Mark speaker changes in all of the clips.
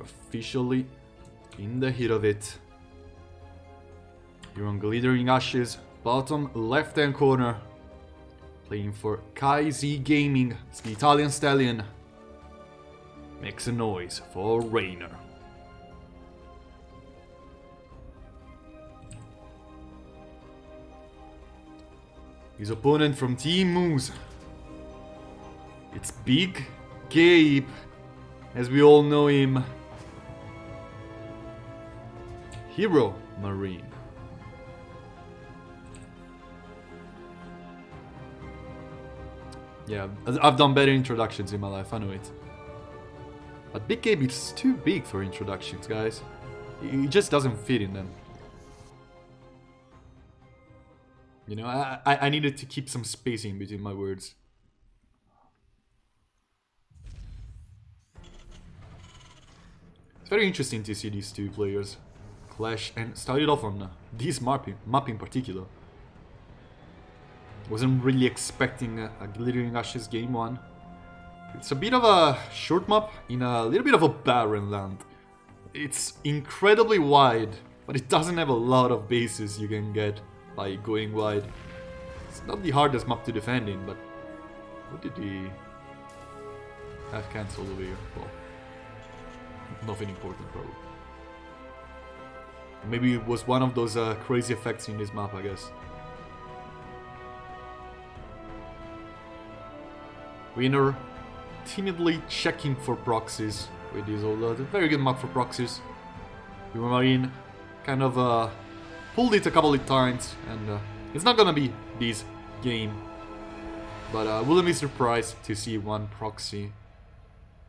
Speaker 1: officially in the heat of it. You're on Glittering Ashes, bottom left-hand corner. Playing for Kai Z Gaming, it's the Italian stallion. Makes a noise for Reynor. His opponent from Team Moose. It's Big Gabe, as we all know him. Heromarine. Yeah, I've done better introductions in my life, I know it. But Big Gabe is too big for introductions, guys. He just doesn't fit in them. You know, I needed to keep some spacing between my words. It's very interesting to see these two players clash and started off on this map in particular. Wasn't really expecting a Glittering Ashes game 1. It's a bit of a short map in a little bit of a barren land. It's incredibly wide, but it doesn't have a lot of bases you can get by going wide. It's not the hardest map to defend in, but what did he have cancelled over here? Well, nothing important probably. Maybe it was one of those crazy effects in this map, I guess. Reynor timidly checking for proxies with this old very good map for proxies. Heromarine kind of pulled it a couple of times, and it's not gonna be this game. But I wouldn't be surprised to see one proxy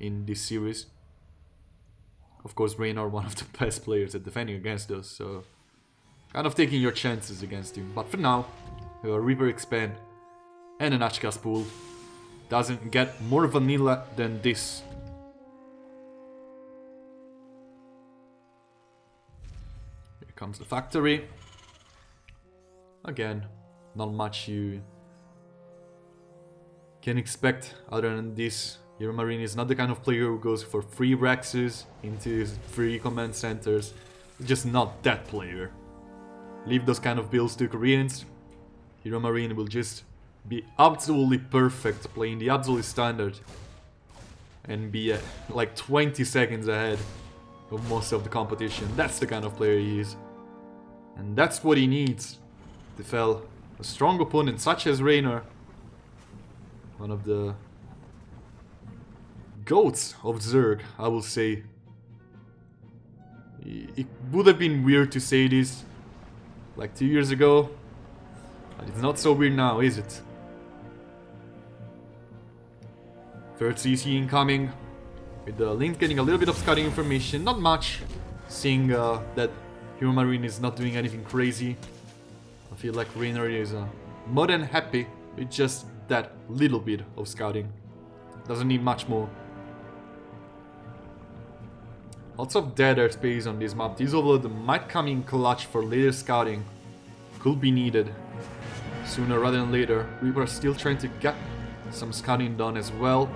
Speaker 1: in this series. Of course, Reynor, one of the best players at defending against us, so kind of taking your chances against him. But for now, we have a Reaper Expand and an Ashkas pool. Doesn't get more vanilla than this. Here comes the factory. Again, not much you can expect other than this. Heromarine is not the kind of player who goes for free Rexes into free command centers. Just not that player. Leave those kind of builds to Koreans. Heromarine will just be absolutely perfect playing the absolute standard and be like 20 seconds ahead of most of the competition. That's the kind of player he is, and that's what he needs to fell a strong opponent such as Reynor, one of the goats of Zerg, I will say. It would have been weird to say this like 2 years ago, but it's not so weird now, is it? Third CC incoming, with the Link getting a little bit of scouting information, not much, seeing that Heromarine is not doing anything crazy. I feel like Reynor is more than happy with just that little bit of scouting. Doesn't need much more. Lots of dead airspace on this map. This overload might come in clutch for later scouting. Could be needed sooner rather than later. We were still trying to get some scouting done as well.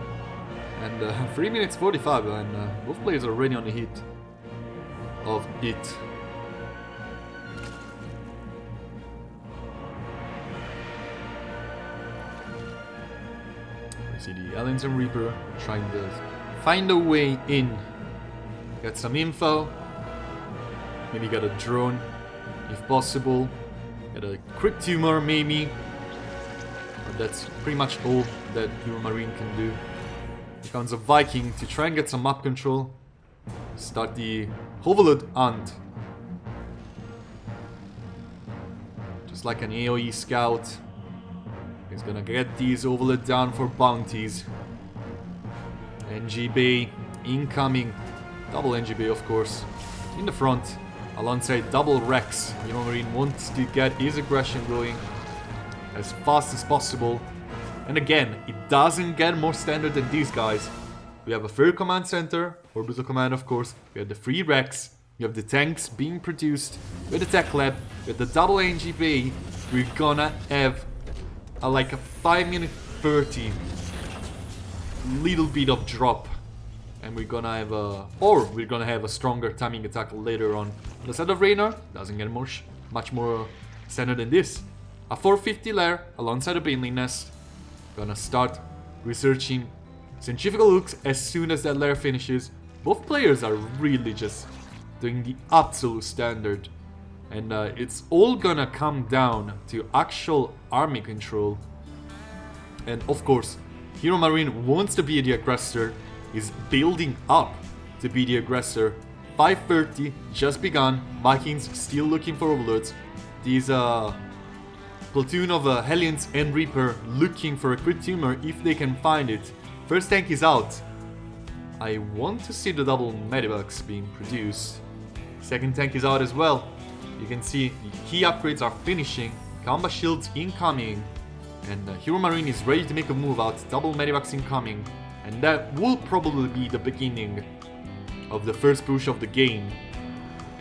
Speaker 1: And 3 minutes 45 and both players are already on the hit of it. We see the Aliens and Reaper trying to find a way in. Get some info. Maybe get a drone if possible. Get a Crypt Tumor maybe. But that's pretty much all that Heromarine can do. Here comes a Viking to try and get some map control. Start the Overload Hunt. Just like an AoE scout. He's gonna get these Overload down for bounties. NGB incoming. Double NGB of course. In the front. Alongside double Rex. Heromarine wants to get his aggression going as fast as possible. And again, it doesn't get more standard than these guys. We have a third command center, orbital command of course. We have the free Rex. You have the tanks being produced with the tech lab, with the double NGB. We're gonna have like a 5 minute 30 little bit of drop and we're gonna have a stronger timing attack later on. The set of Reynor doesn't get much more standard than this. A 450 lair alongside a Baneling nest. Gonna start researching centrifugal hooks as soon as that lair finishes. Both players are really just doing the absolute standard. And it's all gonna come down to actual army control. And of course, Heromarine wants to be the aggressor, is building up to be the aggressor. 530 just begun, Vikings still looking for overlords. These platoon of Hellions and Reaper looking for a crit tumor if they can find it. First tank is out. I want to see the double medivacs being produced. Second tank is out as well. You can see the key upgrades are finishing. Combat shields incoming. And Heromarine is ready to make a move out. Double medivacs incoming. And that will probably be the beginning of the first push of the game.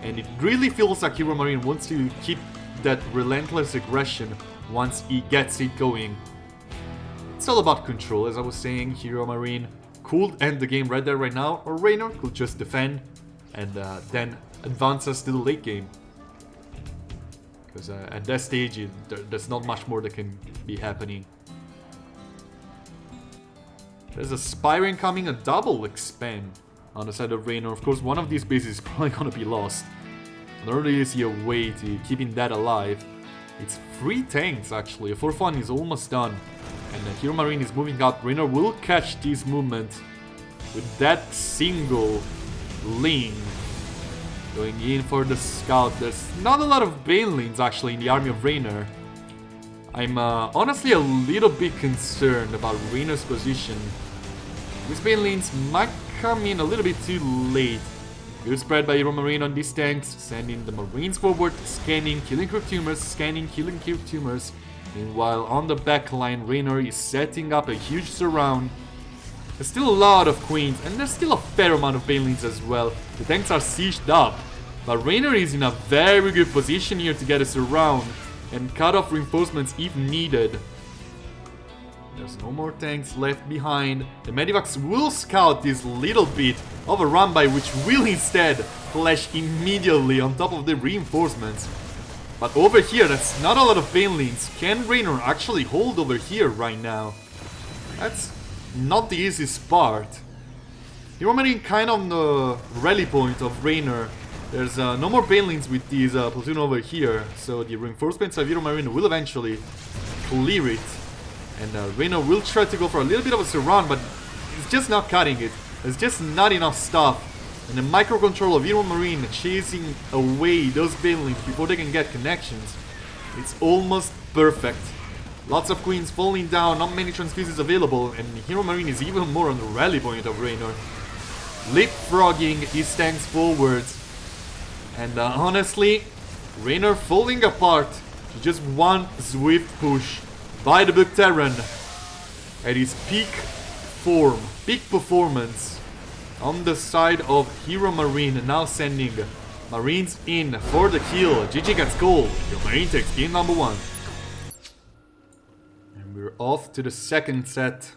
Speaker 1: And it really feels like Heromarine wants to keep that relentless aggression once he gets it going. It's all about control, as I was saying. Heromarine could end the game right there, right now, or Reynor could just defend and then advance us to the late game. Because at that stage, there's not much more that can be happening. There's a Spire incoming, a double expand on the side of Reynor. Of course, one of these bases is probably gonna be lost. I don't really see a way to keeping that alive. It's 3 tanks actually, a 4th one is almost done. And Heromarine is moving out. Reynor will catch this movement with that single lane. Going in for the scout. There's not a lot of Banelings actually in the army of Reynor. I'm honestly a little bit concerned about Reynor's position. These Banelings might come in a little bit too late. Good spread by Heromarine on these tanks, sending the Marines forward, scanning, killing crit tumors, scanning, killing crit tumors. Meanwhile, on the back line, Reynor is setting up a huge surround. There's still a lot of Queens, and there's still a fair amount of Banelings as well. The tanks are sieged up, but Reynor is in a very good position here to get a surround and cut off reinforcements if needed. There's no more tanks left behind. The medivacs will scout this little bit of a run by, which will instead flash immediately on top of the reinforcements. But over here, that's not a lot of Banelings. Can Reynor actually hold over here right now? That's not the easiest part. Heromarine kind of on the rally point of Reynor. There's no more Banelings with these platoon over here, so the reinforcements of Heromarine will eventually clear it. And Reynor will try to go for a little bit of a surround, but it's just not cutting it. There's just not enough stuff. And the microcontrol of Heromarine chasing away those Banelings before they can get connections. It's almost perfect. Lots of Queens falling down, not many transfuses available, and Heromarine is even more on the rally point of Reynor. Leapfrogging his tanks forwards. And honestly, Reynor falling apart to just one swift push by the Bacterian at his peak form, peak performance on the side of Heromarine, now sending Marines in for the kill. GG gets gold. Heromarine takes game number 1. And we're off to the second set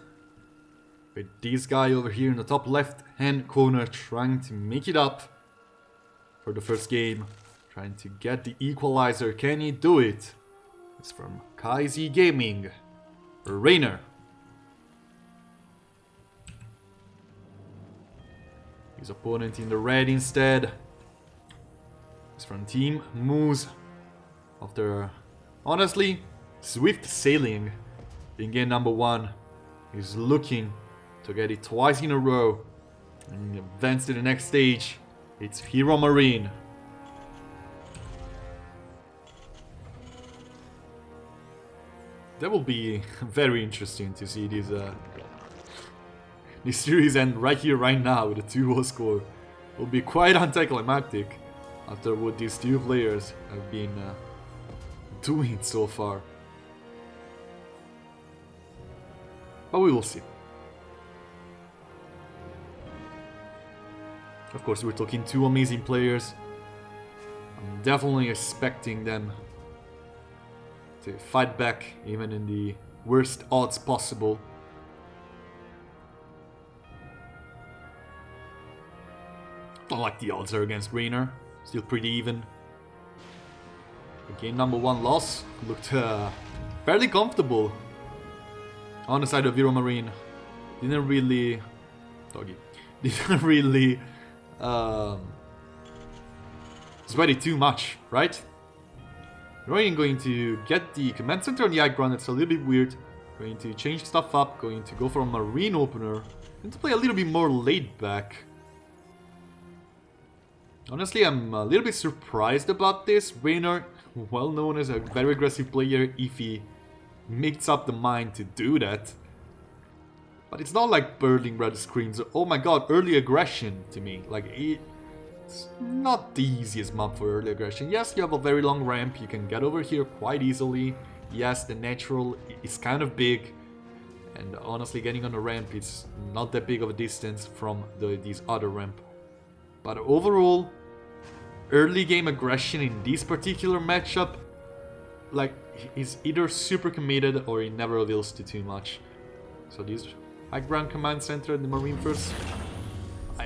Speaker 1: with this guy over here in the top left hand corner trying to make it up for the first game, trying to get the equalizer. Can he do it? It's from Kaizi Gaming. Reynor. His opponent in the red instead is from Team Moose. After, honestly, swift sailing in game number 1, he's looking to get it twice in a row and advance to the next stage. It's Heromarine. That will be very interesting to see this series end right here, right now with a 2-0 score. It will be quite anticlimactic after what these two players have been doing so far. But we will see. Of course, we're talking 2 amazing players. I'm definitely expecting them to fight back even in the worst odds possible. Not like the odds are against Reynor. Still pretty even. Game number 1 loss. Looked fairly comfortable on the side of Heromarine. Didn't really... Doggy. Didn't really... sweat it too much, right? Reynor going to get the command center on the high ground. It's a little bit weird. Going to change stuff up. Going to go for a marine opener. Going to play a little bit more laid back. Honestly, I'm a little bit surprised about this. Reynor, well known as a very aggressive player, if he makes up the mind to do that. But it's not like Berlingrad screams, oh my god, early aggression to me. Like, it's not the easiest map for early aggression. Yes, you have a very long ramp, you can get over here quite easily. Yes, the natural is kind of big. And honestly, getting on the ramp is not that big of a distance from this other ramp. But overall, early game aggression in this particular matchup, like, he's either super committed or he never reveals to too much. So this high ground command center and the marine first,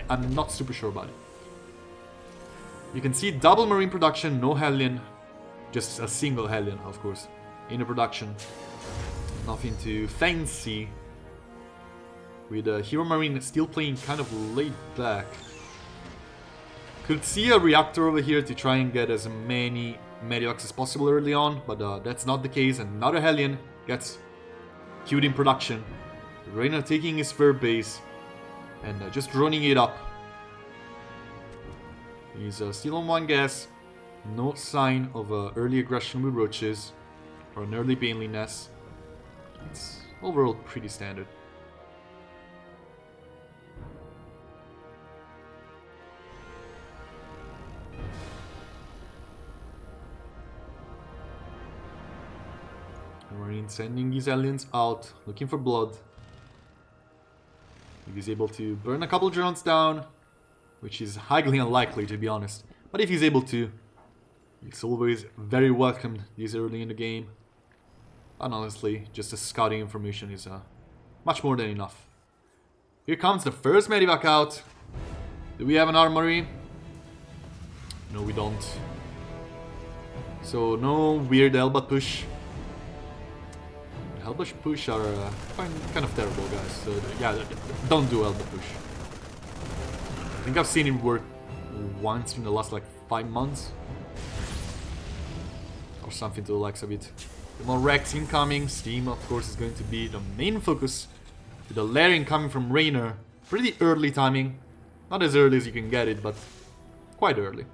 Speaker 1: I'm not super sure about it. You can see double marine production, no Hellion, just a single Hellion, of course, in the production. Nothing too fancy. With Heromarine still playing kind of laid back. Could see a reactor over here to try and get as many Medivacs as possible early on, but that's not the case. Another Hellion gets queued in production. Reynor taking his fair base and just running it up. He's still on 1 gas. No sign of early aggression with roaches or an early baneliness. It's overall pretty standard. Marine sending these aliens out, looking for blood. If he's able to burn a couple drones down, which is highly unlikely to be honest. But if he's able to, he's always very welcomed this early in the game. And honestly, just the scouting information is much more than enough. Here comes the first Medivac out. Do we have an armory? No, we don't. So no weird Elba push. Elba push are kind of terrible, guys. So yeah, don't do Elba push. I think I've seen it work once in the last like 5 months. Or something to the likes of it. The more Rex incoming, Steam of course is going to be the main focus. With the layering coming from Reynor. Pretty early timing. Not as early as you can get it, but quite early.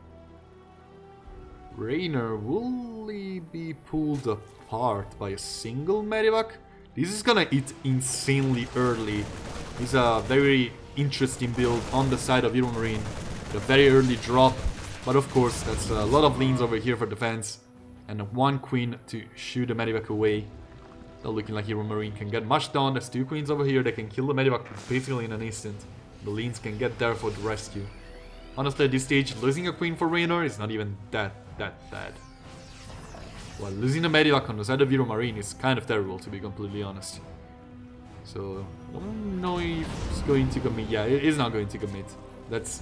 Speaker 1: Reynor, will he be pulled apart by a single Medivac? This is gonna hit insanely early. It's a very interesting build on the side of Heromarine. A very early drop, but of course that's a lot of leans over here for defense. And 1 queen to shoot the Medivac away. Not looking like Heromarine can get much done. There's 2 queens over here that can kill the Medivac basically in an instant. The leans can get there for the rescue. Honestly, at this stage, losing a queen for Reynor is not even that bad. While losing a Medivac on the side of Heromarine is kind of terrible, to be completely honest. So, I don't know if it's going to commit. Yeah, it is not going to commit. That's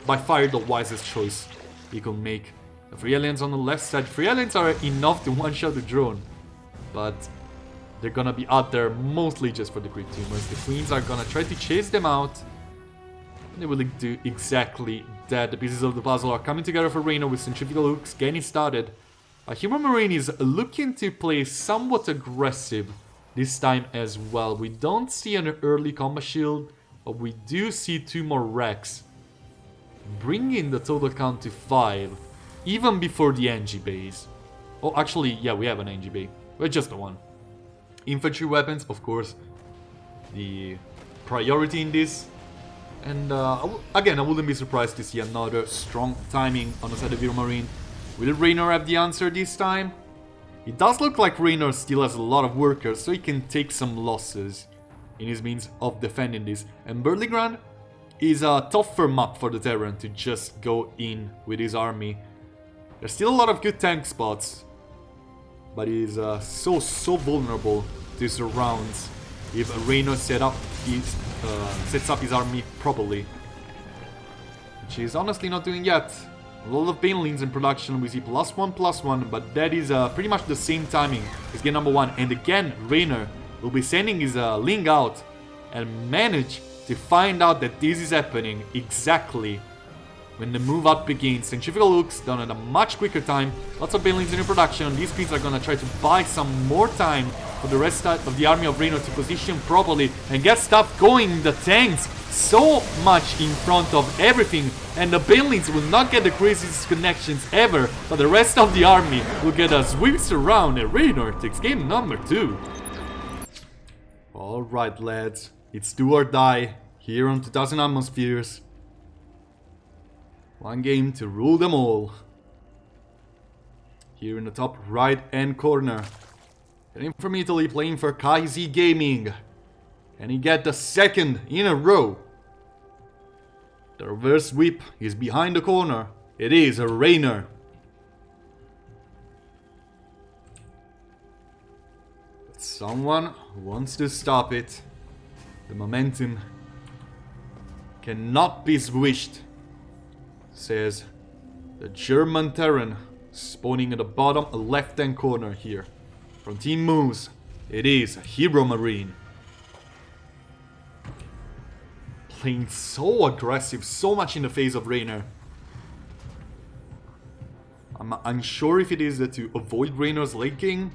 Speaker 1: by far the wisest choice he could make. The 3 aliens on the left side. 3 aliens are enough to one-shot the drone. But they're gonna be out there mostly just for the creep tumors. The queens are gonna try to chase them out. And they will do exactly that. The pieces of the puzzle are coming together for Reynor with centrifugal hooks getting started. Heromarine is looking to play somewhat aggressive this time as well. We don't see an early combat shield, but we do see 2 more Rex. Bringing the total count to 5, even before the NG base. Oh, actually, yeah, we have an NG bay, but just the 1. Infantry weapons, of course, the priority in this. And again, I wouldn't be surprised to see another strong timing on the side of Heromarine. Will Reynor have the answer this time? It does look like Reynor still has a lot of workers, so he can take some losses in his means of defending this. And Berlingrad is a tougher map for the Terran to just go in with his army. There's still a lot of good tank spots, but he's so vulnerable to surrounds if Reynor sets up his army properly. which he's honestly not doing yet. A lot of banelings in production, we see +1/+1, but that is pretty much the same timing as game number 1. And again, Reynor will be sending his Ling out and manage to find out that this is happening exactly when the move out begins. Centrifugal hooks done at a much quicker time. Lots of banelings in production. These queens are gonna try to buy some more time for the rest of the army of Reynor to position properly and get stuff going in the tanks. So much in front of everything, and the banelings will not get the craziest connections ever, but the rest of the army will get a sweeps around, and Reynor takes game number 2. Alright lads, it's do or die here on 2000 Atmospheres. One game to rule them all. Here in the top right hand corner, getting from Italy, playing for KZ Gaming. Can he get the second in a row? The reverse whip is behind the corner. It is a Reynor. But someone wants to stop it. The momentum cannot be switched, says the German Terran, spawning at the bottom left hand corner here. From Team Moose, it is Heromarine. Playing so aggressive, so much in the face of Reynor. I'm unsure if it is to avoid Reynor's late game,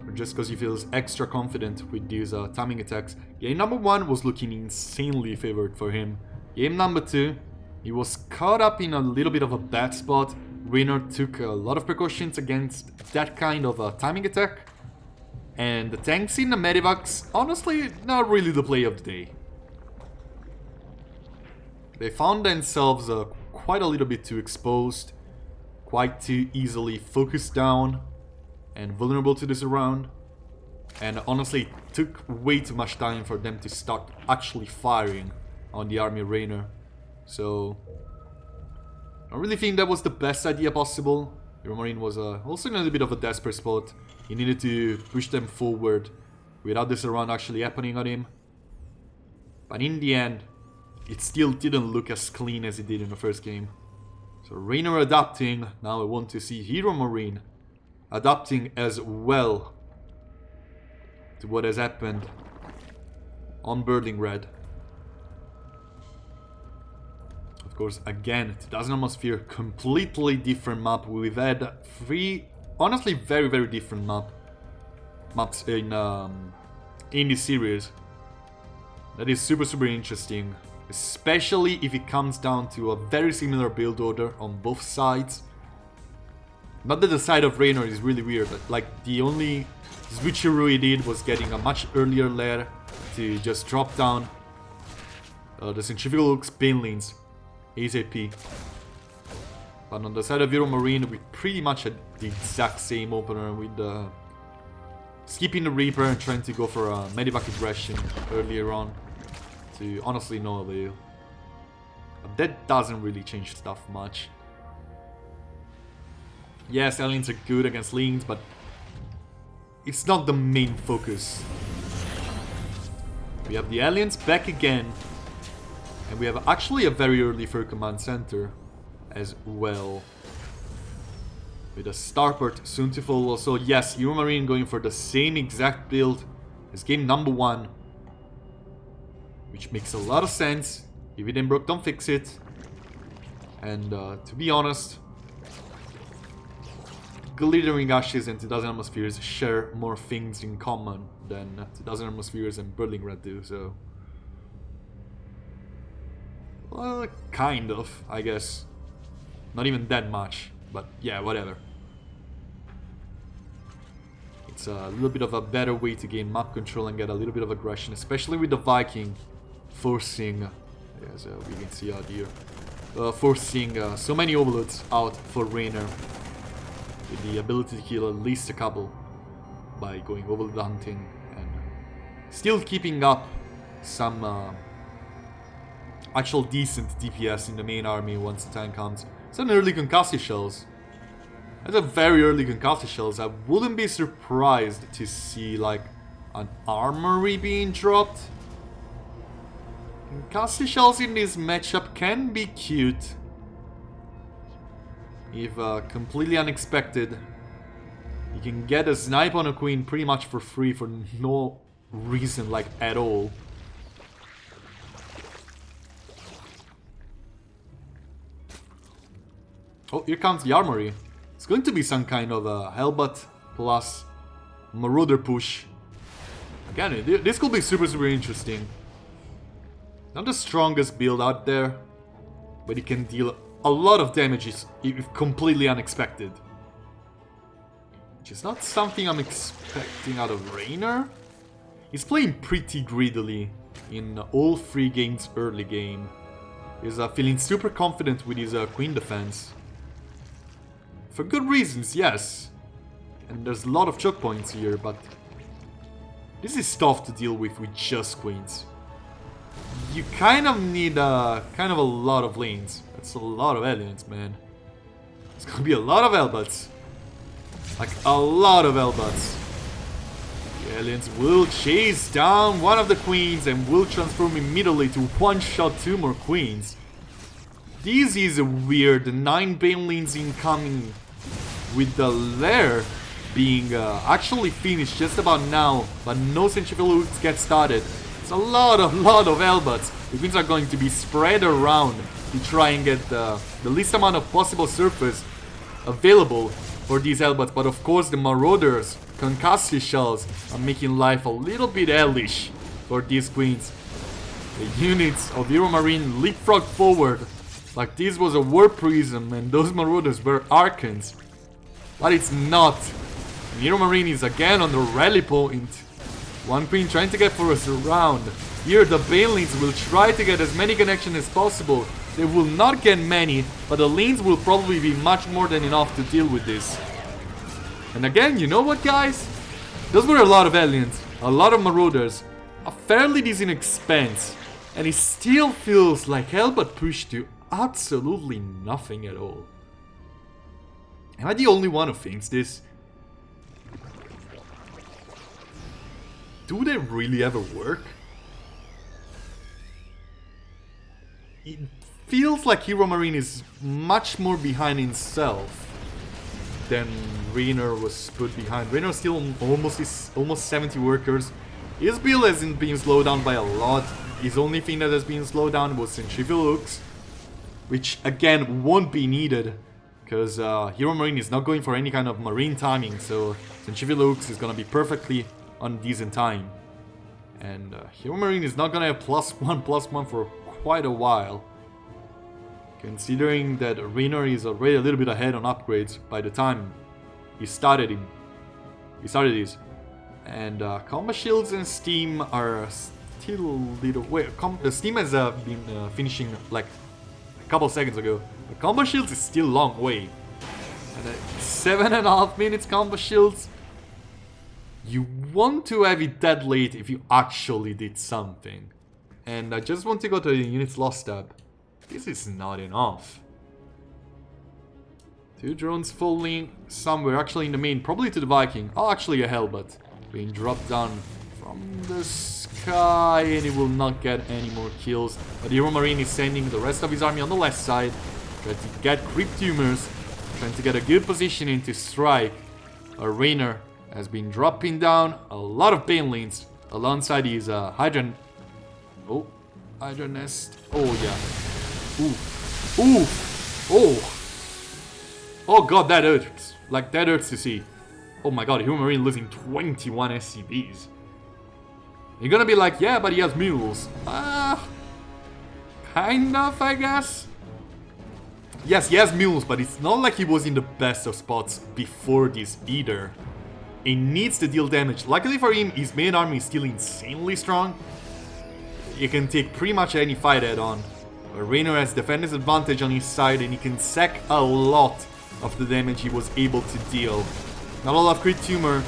Speaker 1: or just because he feels extra confident with these timing attacks. Game number 1 was looking insanely favored for him. Game number 2, he was caught up in a little bit of a bad spot. Reynor took a lot of precautions against that kind of timing attack. And the tanks in the Medivacs, honestly, not really the play of the day. They found themselves quite a little bit too exposed, quite too easily focused down, and vulnerable to this round. And honestly, it took way too much time for them to start actually firing on the army of Reynor. So, I really think that was the best idea possible. Heromarine was also in a little bit of a desperate spot. He needed to push them forward without this round actually happening on him. But in the end, it still didn't look as clean as it did in the first game. So Reynor adapting. Now I want to see Heromarine adapting as well to what has happened on Birdling Red. Of course, again, 2000 Atmosphere, completely different map. We've had 3, honestly, very, very different maps in this series. That is super, super interesting. Especially if it comes down to a very similar build order on both sides. Not that the side of Reynor is really weird, but like the only switcheroo he did was getting a much earlier lair to just drop down the centrifugal hooks, banelings, ASAP. But on the side of Heromarine, we pretty much had the exact same opener with skipping the Reaper and trying to go for a Medivac aggression earlier on. To honestly no avail. But that doesn't really change stuff much. Yes, aliens are good against Lings, but it's not the main focus. We have the aliens back again, and we have actually a very early Fur Command Center as well. With a starport soon to follow. So yes, Heromarine going for the same exact build as game number 1. Which makes a lot of sense. If it ain't broke, don't fix it. And to be honest, Glittering Ashes and 2000 Atmospheres share more things in common than 2000 Atmospheres and Birdling Red do, so... Well, kind of, I guess. Not even that much, but yeah, whatever. It's a little bit of a better way to gain map control and get a little bit of aggression, especially with the Viking forcing, as we can see out here, forcing so many overloads out for Reynor, with the ability to kill at least a couple by going overload hunting and still keeping up some actual decent DPS in the main army once the time comes. Some early concussive shells. That's a very early concussive shells. I wouldn't be surprised to see like an armory being dropped. Castle shells in this matchup can be cute. If completely unexpected. You can get a snipe on a queen pretty much for free for no reason, like, at all. Oh, here comes the armory. It's going to be some kind of a Hellbutt plus Marauder push. Again, this could be super, super interesting. Not the strongest build out there, but it can deal a lot of damage if completely unexpected. Which is not something I'm expecting out of Reynor. He's playing pretty greedily in all 3 games early game. He's feeling super confident with his queen defense. For good reasons, yes. And there's a lot of choke points here, but this is tough to deal with just queens. You kind of need a lot of lanes. That's a lot of aliens, man. It's gonna be a lot of Hellbutts. Like, a lot of Hellbutts. The aliens will chase down one of the queens and will transform immediately to one-shot 2 more queens. This is weird. 9 Banelings incoming with the lair being actually finished just about now, but no centrifugal hooks get started. It's a lot of Hellbutts. The queens are going to be spread around to try and get the least amount of possible surface available for these Hellbutts, but of course the Marauders, Concussive Shells, are making life a little bit hellish for these queens. The units of Heromarine leapfrog forward like this was a war prism and those Marauders were Archons. But it's not. Heromarine is again on the rally point. One queen trying to get for us around. Here the Banelings will try to get as many connections as possible. They will not get many, but the lanes will probably be much more than enough to deal with this. And again, you know what, guys? Those were a lot of aliens, a lot of Marauders, a fairly decent expense, and it still feels like Hellbutt pushed to absolutely nothing at all. Am I the only one who thinks this? Do they really ever work? It feels like Heromarine is much more behind himself than Reynor was put behind. Reynor still almost 70 workers. His build hasn't been slowed down by a lot. His only thing that has been slowed down was centrifugal hooks, which again won't be needed because Heromarine is not going for any kind of marine timing, so centrifugal hooks is gonna be perfectly on decent time. And Heromarine is not gonna have +1/+1 for quite a while, considering that Reynor is already a little bit ahead on upgrades by the time he started these. And combat shields and steam are still a little... Wait, steam has been finishing like a couple seconds ago. The combat shields is still a long way. And 7.5 minutes combat shields. You want to have it that late if you actually did something. And I just want to go to the units lost tab. This is not enough. 2 drones falling somewhere, actually in the main, probably to the Viking. Oh, actually a Hellbutt being dropped down from the sky, and it will not get any more kills. But the Heromarine is sending the rest of his army on the left side, trying to get creep tumors, trying to get a good position in to strike. Reynor has been dropping down a lot of Banelings alongside his Hydra. Oh, Hydra nest. Oh yeah. Ooh. Ooh. Oh. Oh god, that hurts. Like, that hurts to see. Oh my god, Heromarine losing 21 SCVs. You're gonna be like, yeah, but he has mules. Kind of, I guess. Yes, he has mules, but it's not like he was in the best of spots before this either. He needs to deal damage. Luckily for him, his main army is still insanely strong. He can take pretty much any fight head on. But Reynor has defender's advantage on his side, and he can sack a lot of the damage he was able to deal. Not a lot of crit tumor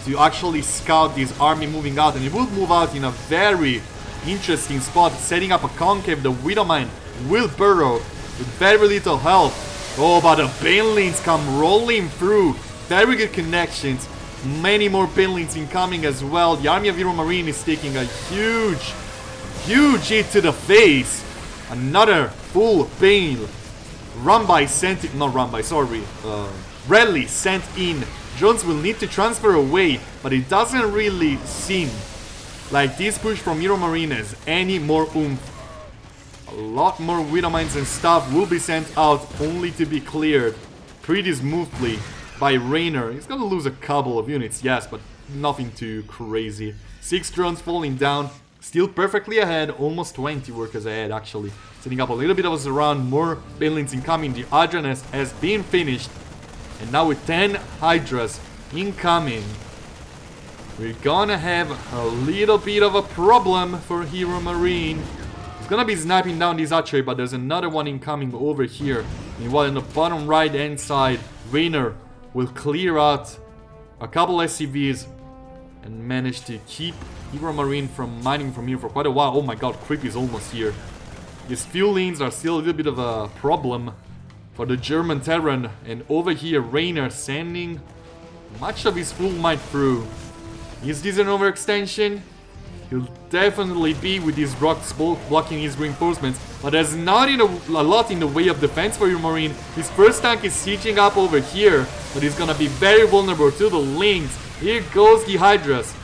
Speaker 1: to actually scout this army moving out, and it will move out in a very interesting spot, setting up a concave. The Widowmine will burrow with very little health. Oh, but the Banelings come rolling through. Very good connections. Many more Banelings incoming as well. The army of Heromarine is taking a Huge hit to the face. Another full bane. Rally sent in. Jones will need to transfer away, but it doesn't really seem like this push from Heromarine has any more oomph. A lot more Widowmines and stuff will be sent out, only to be cleared pretty smoothly by Reynor. He's gonna lose a couple of units, yes, but nothing too crazy. 6 drones falling down, still perfectly ahead, almost 20 workers ahead actually. Setting up a little bit of a surround, more Banelings incoming, the Hydra nest has been finished. And now with 10 Hydras incoming, we're gonna have a little bit of a problem for Heromarine. He's gonna be sniping down this archery, but there's another one incoming over here. Meanwhile, on the bottom right hand side, Reynor will clear out a couple SCVs and manage to keep Heromarine from mining from here for quite a while. Oh my god, Creep is almost here. His fuel lanes are still a little bit of a problem for the German Terran. And over here, Reynor sending much of his full might through. Is this an overextension? He'll definitely be with his rocks blocking his reinforcements, but there's not a lot in the way of defense for Heromarine. His first tank is sieging up over here, but he's gonna be very vulnerable to the links. Here goes the Hydras,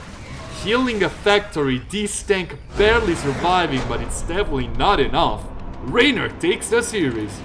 Speaker 1: killing a factory. This tank barely surviving, but it's definitely not enough. Reynor takes the series.